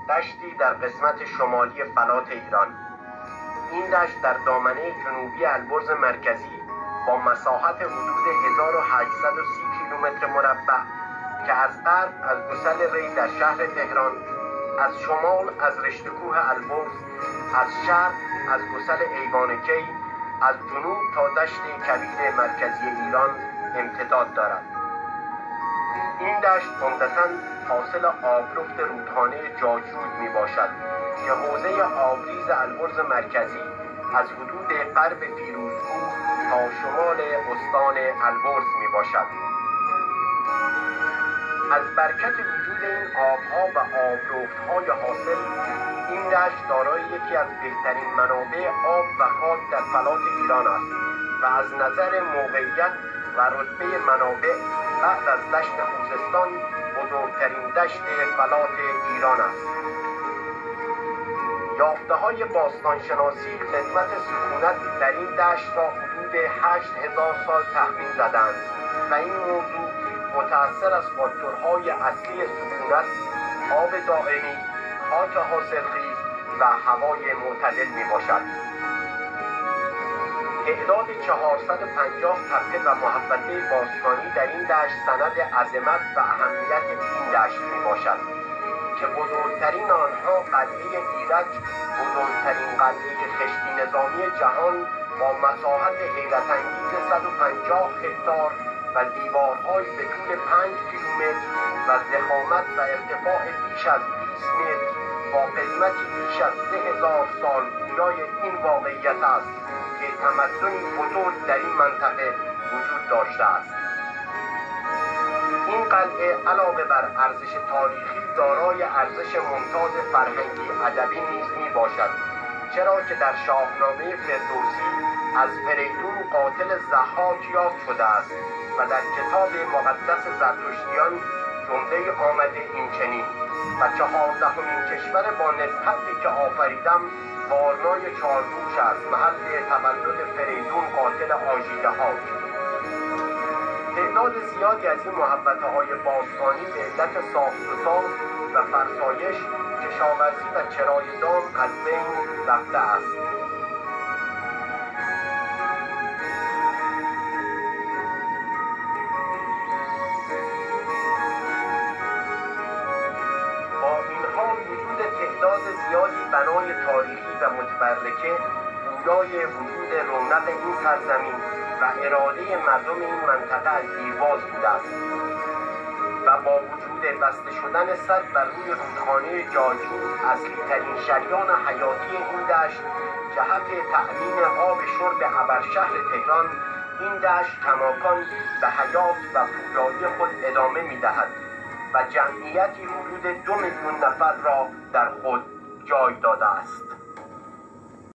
دشتی در قسمت شمالی فلات ایران. این دشت در دامنه جنوبی البرز مرکزی با مساحت حدود 1830 کیلومتر مربع که از غرب از گسل ری در شهر تهران، از شمال از رشته کوه البرز، از شرق از گسل ایوان کی، از جنوب تا دشت کبیر مرکزی ایران امتداد دارد. این دشت عمدتاً حاصل آبرفت رودخانه جاجرود می باشد که حوزه آبریز البرز مرکزی از حدود غرب فیروزکوه تا شمال استان البرز می باشد. از برکت وجود این آبها و آبرفت‌های حاصل، این دشت دارای یکی از بهترین منابع آب و خاک در فلات ایران است و از نظر موقعیت و رتبه منابع بعد از دشت خوزستان بزرگترین دشت فلات ایران است. یافته‌های باستانشناسی خدمت سکونت در این دشت را حدود 8000 سال تخمین زدند و این موضوع متأثر از فاکتورهای اصلی سکونت، آب دائمی، خاک حاصلخیز و هوای معتدل می باشد. تعداد 450 تپه و محوطه باستانی در این دشت سند عظمت و اهمیت این دشت می باشد که بزرگترین آنها قلعه ایرج، بزرگترین قلعه خشتی نظامی جهان با مساحت حیرت‌انگیز 150 هکتار و دیوارهای به طول 5 کیلومتر و ضخامت و ارتفاع بیش از 20 متر با قدمتی بیش از 3000 سال گویای این واقعیت است که تمدنی بزرگ در این منطقه وجود داشته است. این قلعه علاوه بر ارزش تاریخی دارای ارزش ممتاز فرهنگی ادبی نیز می باشد، چرا که در شاهنامه فردوسی از فریدون قاتل ضحاک یاد شده است و در کتاب مقدس زرتشتیان جمله آمده این چنین: و 14مین کشور با نزهتی که آفریدم وارنای چارگوش است، محل تولد فریدون قاتل آژیرهاک. تعداد زیادی از این محوطه‌های باستانی به علت ساخت‌وساز و فرسایش، کشاورزی و چرای دام از بین رفته است. با این حال وجود تعداد زیادی بنای تاریخی و متبرکه گویای وجود رونق این سرزمین و اراده مردم این منطقه از دیرباز بوده است و با وجود بسته شدن سد بر روی رودخانه جاجرود، اصلی ترین شریان حیاتی این دشت، جهت تأمین آب شرب ابرشهر تهران، این دشت کماکان به حیات و پویایی خود ادامه می دهد و جمعیتی حدود 2 میلیون نفر را در خود جای داده است.